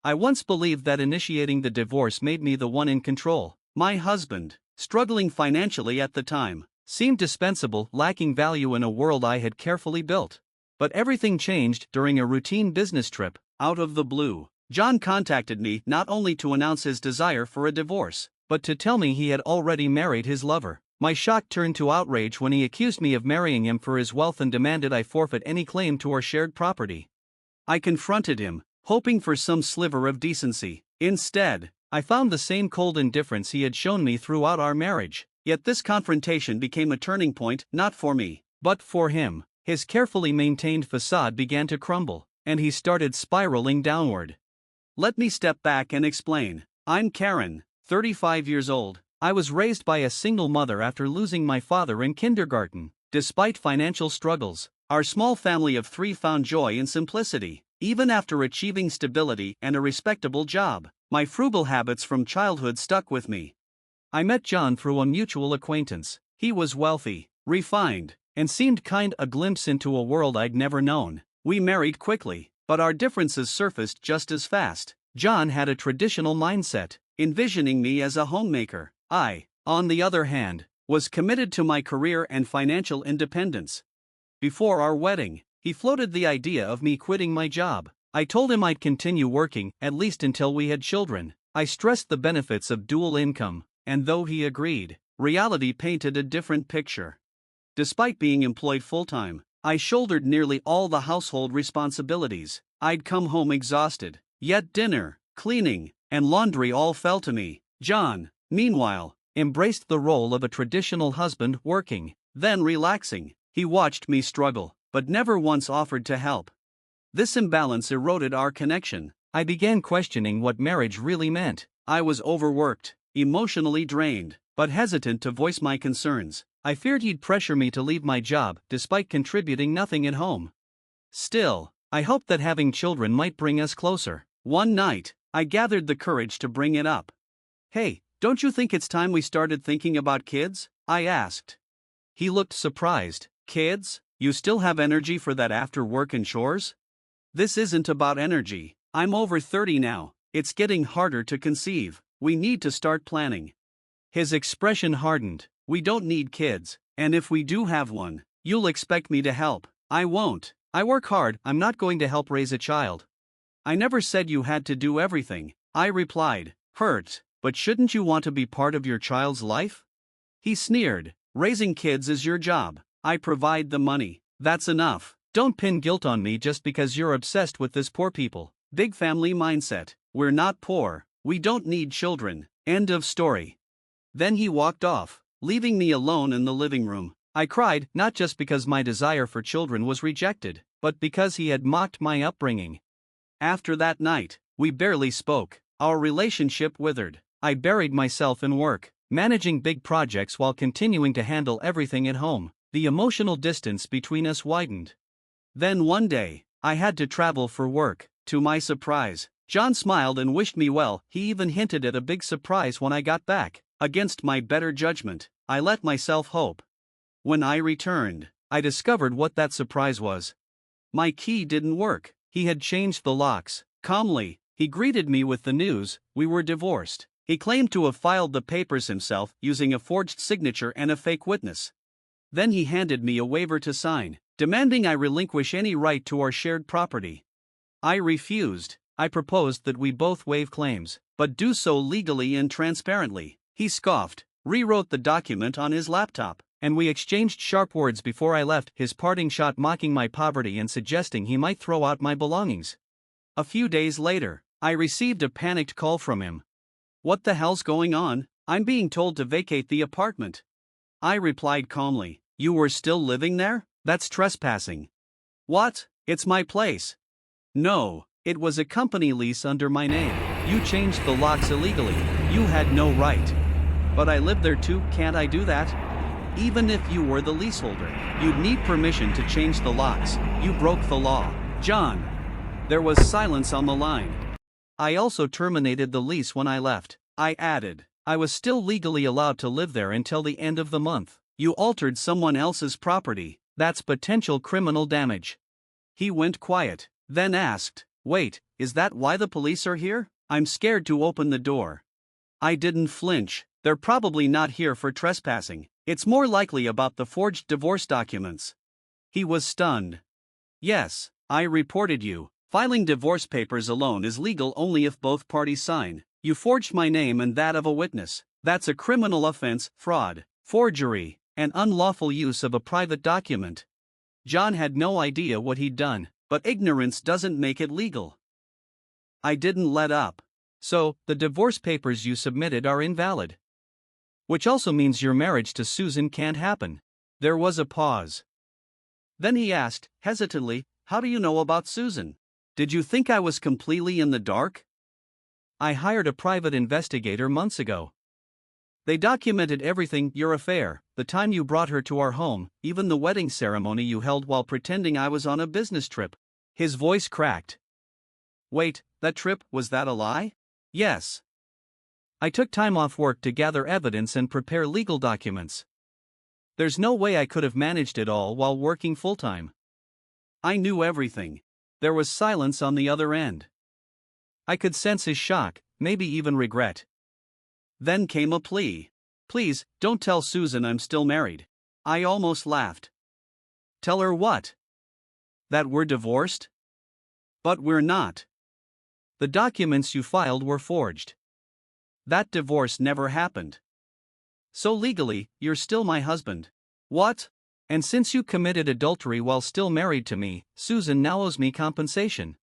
I once believed that initiating the divorce made me the one in control. My husband, struggling financially at the time, seemed dispensable, lacking value in a world I had carefully built. But everything changed during a routine business trip. Out of the blue, John contacted me not only to announce his desire for a divorce, but to tell me he had already married his lover. My shock turned to outrage when he accused me of marrying him for his wealth and demanded I forfeit any claim to our shared property. I confronted him, hoping for some sliver of decency. Instead, I found the same cold indifference he had shown me throughout our marriage. Yet this confrontation became a turning point, not for me, but for him. His carefully maintained facade began to crumble, and he started spiraling downward. Let me step back and explain. I'm Karen, 35 years old. I was raised by a single mother after losing my father in kindergarten. Despite financial struggles, our small family of 3 found joy in simplicity. Even after achieving stability and a respectable job, my frugal habits from childhood stuck with me. I met John through a mutual acquaintance. He was wealthy, refined, and seemed a glimpse into a world I'd never known. We married quickly, but our differences surfaced just as fast. John had a traditional mindset, envisioning me as a homemaker. I, on the other hand, was committed to my career and financial independence. Before our wedding, he floated the idea of me quitting my job. I told him I'd continue working, at least until we had children. I stressed the benefits of dual income, and though he agreed, reality painted a different picture. Despite being employed full-time, I shouldered nearly all the household responsibilities. I'd come home exhausted, yet dinner, cleaning, and laundry all fell to me. John, meanwhile, embraced the role of a traditional husband, working, then relaxing. He watched me struggle, but never once offered to help. This imbalance eroded our connection. I began questioning what marriage really meant. I was overworked, emotionally drained, but hesitant to voice my concerns. I feared he'd pressure me to leave my job, despite contributing nothing at home. Still, I hoped that having children might bring us closer. One night, I gathered the courage to bring it up. "Hey, don't you think it's time we started thinking about kids?" I asked. He looked surprised. "Kids? You still have energy for that after work and chores?" "This isn't about energy. I'm over 30 now. It's getting harder to conceive. We need to start planning." His expression hardened. "We don't need kids, and if we do have one, you'll expect me to help." "I won't. I work hard. I'm not going to help raise a child." "I never said you had to do everything," I replied, hurt. "But shouldn't you want to be part of your child's life?" He sneered. "Raising kids is your job. I provide the money. That's enough. Don't pin guilt on me just because you're obsessed with this poor people. Big family mindset. We're not poor. We don't need children. End of story." Then he walked off, leaving me alone in the living room. I cried, not just because my desire for children was rejected, but because he had mocked my upbringing. After that night, we barely spoke. Our relationship withered. I buried myself in work, managing big projects while continuing to handle everything at home. The emotional distance between us widened. Then one day, I had to travel for work. To my surprise, John smiled and wished me well. He even hinted at a big surprise when I got back. Against my better judgment, I let myself hope. When I returned, I discovered what that surprise was. My key didn't work. He had changed the locks. Calmly, he greeted me with the news: we were divorced. He claimed to have filed the papers himself using a forged signature and a fake witness. Then he handed me a waiver to sign, demanding I relinquish any right to our shared property. I refused. I proposed that we both waive claims, but do so legally and transparently. He scoffed, rewrote the document on his laptop, and we exchanged sharp words before I left, his parting shot mocking my poverty and suggesting he might throw out my belongings. A few days later, I received a panicked call from him. "What the hell's going on? I'm being told to vacate the apartment." I replied calmly, "You were still living there? That's trespassing." "What? It's my place." "No, it was a company lease under my name. You changed the locks illegally. You had no right." "But I live there too, can't I do that?" "Even if you were the leaseholder, you'd need permission to change the locks. You broke the law." "John." There was silence on the line. "I also terminated the lease when I left," I added. "I was still legally allowed to live there until the end of the month." "You altered someone else's property. That's potential criminal damage." He went quiet, then asked, Wait, is that why the police are here? I'm scared to open the door. I didn't flinch. They're probably not here for trespassing. It's more likely about the forged divorce documents. He was stunned. Yes, I reported you. Filing divorce papers alone is legal only if both parties sign. You forged my name and that of a witness. That's a criminal offense, fraud, forgery, and unlawful use of a private document. John had no idea what he'd done, but ignorance doesn't make it legal. I didn't let up. So, the divorce papers you submitted are invalid. Which also means your marriage to Susan can't happen. There was a pause. Then he asked, hesitantly, how do you know about Susan? Did you think I was completely in the dark? I hired a private investigator months ago. They documented everything, your affair, the time you brought her to our home, even the wedding ceremony you held while pretending I was on a business trip. His voice cracked. Wait, that trip, was that a lie? Yes. I took time off work to gather evidence and prepare legal documents. There's no way I could have managed it all while working full-time. I knew everything. There was silence on the other end. I could sense his shock, maybe even regret. Then came a plea. Please, don't tell Susan I'm still married. I almost laughed. Tell her what? That we're divorced? But we're not. The documents you filed were forged. That divorce never happened. So legally, you're still my husband. What? And since you committed adultery while still married to me, Susan now owes me compensation.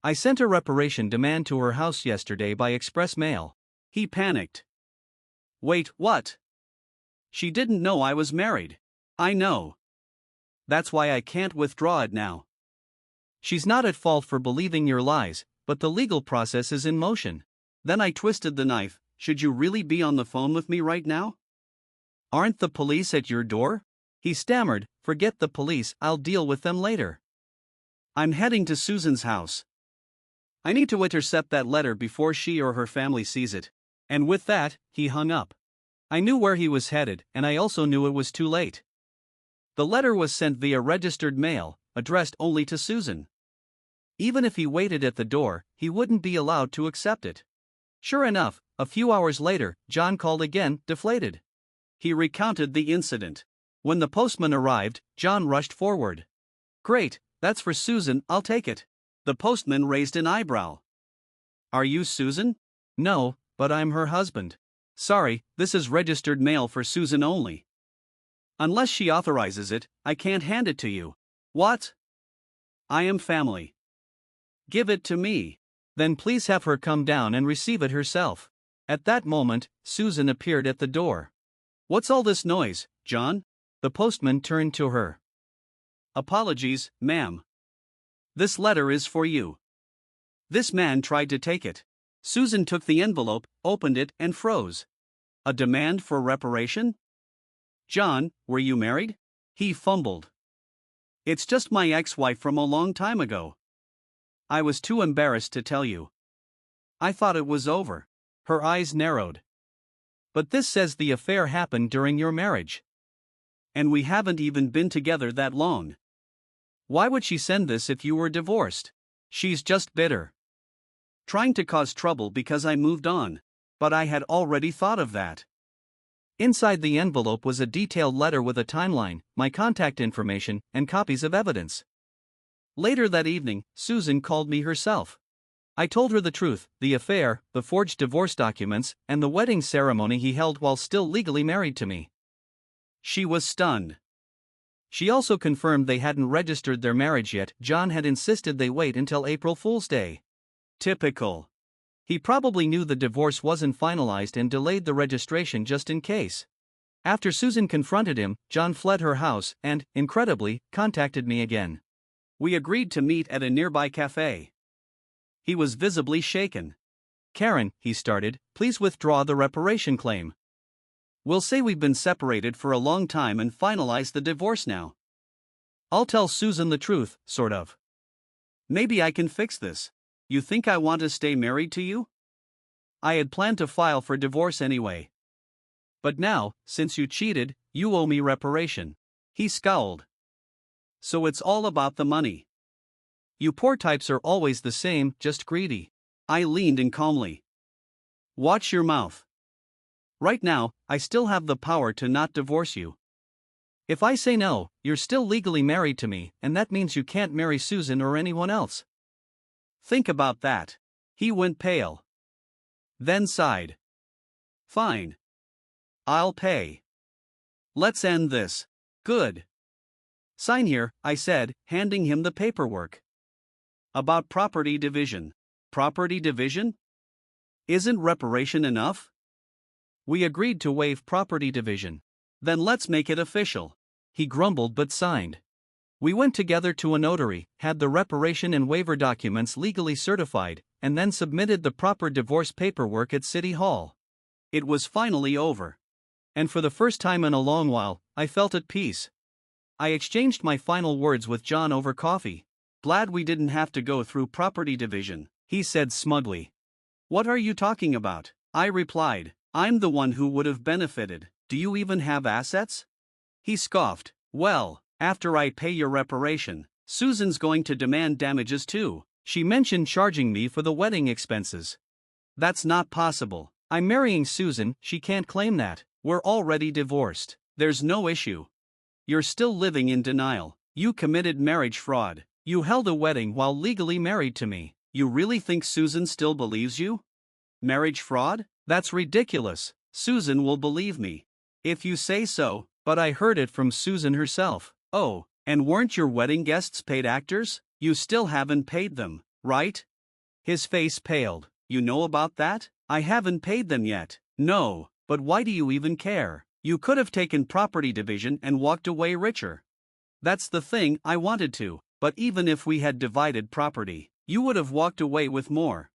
I sent a reparation demand to her house yesterday by express mail. He panicked. Wait, what? She didn't know I was married. I know. That's why I can't withdraw it now. She's not at fault for believing your lies, but the legal process is in motion. Then I twisted the knife. Should you really be on the phone with me right now? Aren't the police at your door? He stammered, forget the police, I'll deal with them later. I'm heading to Susan's house. I need to intercept that letter before she or her family sees it. And with that, he hung up. I knew where he was headed, and I also knew it was too late. The letter was sent via registered mail, addressed only to Susan. Even if he waited at the door, he wouldn't be allowed to accept it. Sure enough, a few hours later, John called again, deflated. He recounted the incident. When the postman arrived, John rushed forward. Great, that's for Susan, I'll take it. The postman raised an eyebrow. Are you Susan? No, but I'm her husband. Sorry, this is registered mail for Susan only. Unless she authorizes it, I can't hand it to you. What? I am family. Give it to me. Then please have her come down and receive it herself. At that moment, Susan appeared at the door. What's all this noise, John? The postman turned to her. Apologies, ma'am. This letter is for you. This man tried to take it. Susan took the envelope, opened it, and froze. A demand for reparation? John, were you married? He fumbled. It's just my ex-wife from a long time ago. I was too embarrassed to tell you. I thought it was over. Her eyes narrowed. But this says the affair happened during your marriage. And we haven't even been together that long. Why would she send this if you were divorced? She's just bitter. Trying to cause trouble because I moved on. But I had already thought of that. Inside the envelope was a detailed letter with a timeline, my contact information, and copies of evidence. Later that evening, Susan called me herself. I told her the truth, the affair, the forged divorce documents, and the wedding ceremony he held while still legally married to me. She was stunned. She also confirmed they hadn't registered their marriage yet. John had insisted they wait until April Fool's Day. Typical. He probably knew the divorce wasn't finalized and delayed the registration just in case. After Susan confronted him, John fled her house and, incredibly, contacted me again. We agreed to meet at a nearby cafe. He was visibly shaken. Karen, he started, please withdraw the reparation claim. We'll say we've been separated for a long time and finalize the divorce now. I'll tell Susan the truth, sort of. Maybe I can fix this. You think I want to stay married to you? I had planned to file for divorce anyway. But now, since you cheated, you owe me reparation. He scowled. So it's all about the money. You poor types are always the same, just greedy. I leaned in calmly. Watch your mouth. Right now, I still have the power to not divorce you. If I say no, you're still legally married to me, and that means you can't marry Susan or anyone else. Think about that. He went pale. Then sighed. Fine. I'll pay. Let's end this. Good. Sign here, I said, handing him the paperwork. About property division. Property division? Isn't reparation enough? We agreed to waive property division. Then let's make it official. He grumbled but signed. We went together to a notary, had the reparation and waiver documents legally certified, and then submitted the proper divorce paperwork at City Hall. It was finally over. And for the first time in a long while, I felt at peace. I exchanged my final words with John over coffee. Glad we didn't have to go through property division, he said smugly. What are you talking about? I replied. I'm the one who would have benefited. Do you even have assets? He scoffed. Well, after I pay your reparation, Susan's going to demand damages too. She mentioned charging me for the wedding expenses. That's not possible. I'm marrying Susan, she can't claim that. We're already divorced. There's no issue. You're still living in denial. You committed marriage fraud. You held a wedding while legally married to me. You really think Susan still believes you? Marriage fraud? That's ridiculous. Susan will believe me. If you say so, but I heard it from Susan herself. Oh, and weren't your wedding guests paid actors? You still haven't paid them, right? His face paled. You know about that? I haven't paid them yet. No, but why do you even care? You could have taken property division and walked away richer. That's the thing, I wanted to, but even if we had divided property, you would have walked away with more.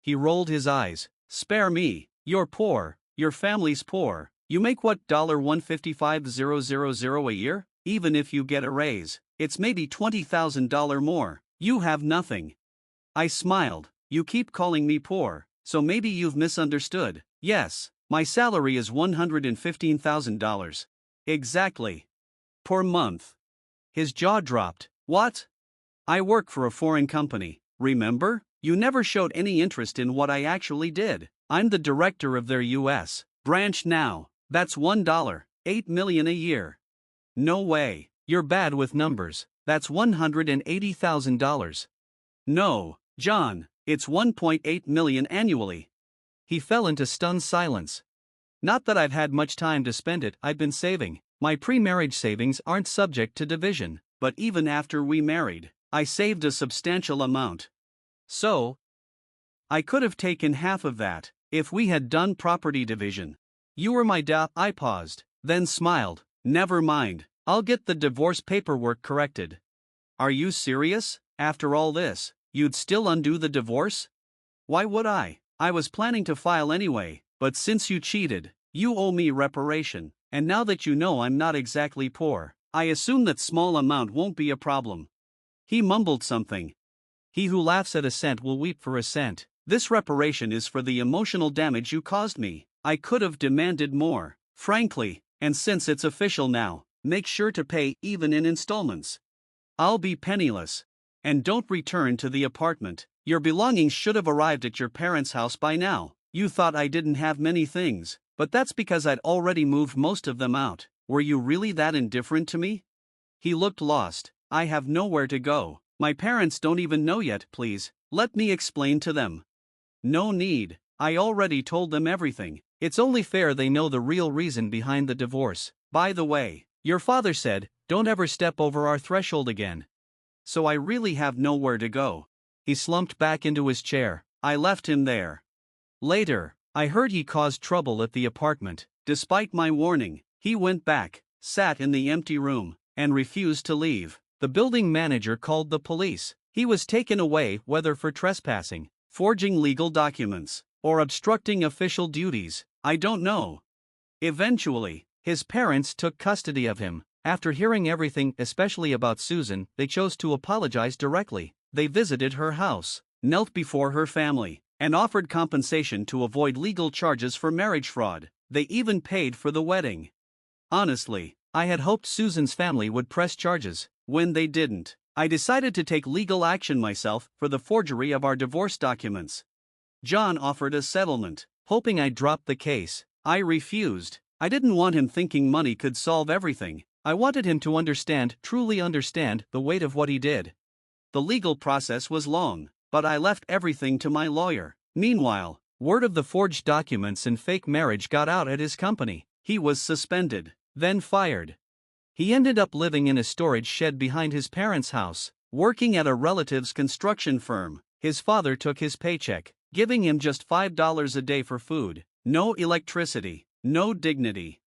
He rolled his eyes. Spare me. You're poor. Your family's poor. You make what $155,000 a year? Even if you get a raise, it's maybe $20,000 more. You have nothing. I smiled. You keep calling me poor, so maybe you've misunderstood. Yes, my salary is $115,000. Exactly. Per month. His jaw dropped. What? I work for a foreign company, remember? You never showed any interest in what I actually did. I'm the director of their U.S. branch now. That's $8 million a year. No way. You're bad with numbers. That's $180,000. No, John, it's $1.8 million annually. He fell into stunned silence. Not that I've had much time to spend it, I've been saving. My pre-marriage savings aren't subject to division, but even after we married, I saved a substantial amount. So, I could have taken half of that, if we had done property division. You were my I paused, then smiled. Never mind, I'll get the divorce paperwork corrected. Are you serious? After all this, you'd still undo the divorce? Why would I? I was planning to file anyway, but since you cheated, you owe me reparation, and now that you know I'm not exactly poor, I assume that small amount won't be a problem. He mumbled something. He who laughs at a cent will weep for a cent. This reparation is for the emotional damage you caused me. I could have demanded more, frankly, and since it's official now, make sure to pay even in installments. I'll be penniless. And don't return to the apartment. Your belongings should have arrived at your parents' house by now. You thought I didn't have many things, but that's because I'd already moved most of them out. Were you really that indifferent to me? He looked lost. I have nowhere to go. My parents don't even know yet, please. Let me explain to them. No need. I already told them everything. It's only fair they know the real reason behind the divorce. By the way, your father said, don't ever step over our threshold again. So I really have nowhere to go. He slumped back into his chair. I left him there. Later, I heard he caused trouble at the apartment. Despite my warning, he went back, sat in the empty room, and refused to leave. The building manager called the police. He was taken away whether for trespassing, forging legal documents, or obstructing official duties, I don't know. Eventually, his parents took custody of him. After hearing everything, especially about Susan, they chose to apologize directly. They visited her house, knelt before her family, and offered compensation to avoid legal charges for marriage fraud. They even paid for the wedding. Honestly, I had hoped Susan's family would press charges. When they didn't, I decided to take legal action myself for the forgery of our divorce documents. John offered a settlement, hoping I'd drop the case. I refused. I didn't want him thinking money could solve everything. I wanted him to understand, truly understand, the weight of what he did. The legal process was long, but I left everything to my lawyer. Meanwhile, word of the forged documents and fake marriage got out at his company. He was suspended, then fired. He ended up living in a storage shed behind his parents' house, working at a relative's construction firm. His father took his paycheck, giving him just $5 a day for food. No electricity, no dignity.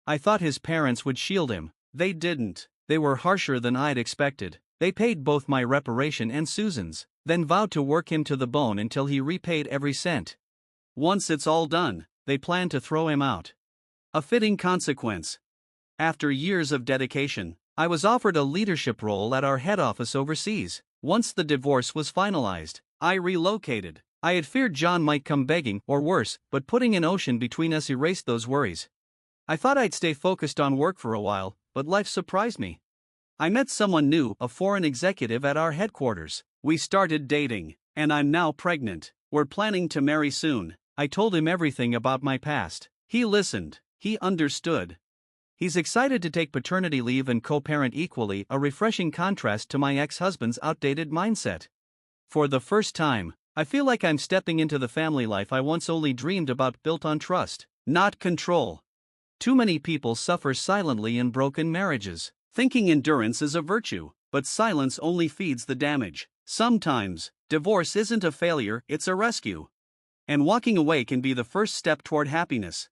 I thought his parents would shield him. They didn't. They were harsher than I'd expected. They paid both my reparation and Susan's, then vowed to work him to the bone until he repaid every cent. Once it's all done, they plan to throw him out. A fitting consequence. After years of dedication, I was offered a leadership role at our head office overseas. Once the divorce was finalized, I relocated. I had feared John might come begging, or worse, but putting an ocean between us erased those worries. I thought I'd stay focused on work for a while, but life surprised me. I met someone new, a foreign executive at our headquarters. We started dating, and I'm now pregnant. We're planning to marry soon. I told him everything about my past. He listened. He understood. He's excited to take paternity leave and co-parent equally, a refreshing contrast to my ex-husband's outdated mindset. For the first time, I feel like I'm stepping into the family life I once only dreamed about, built on trust, not control. Too many people suffer silently in broken marriages, thinking endurance is a virtue, but silence only feeds the damage. Sometimes, divorce isn't a failure, it's a rescue. And walking away can be the first step toward happiness.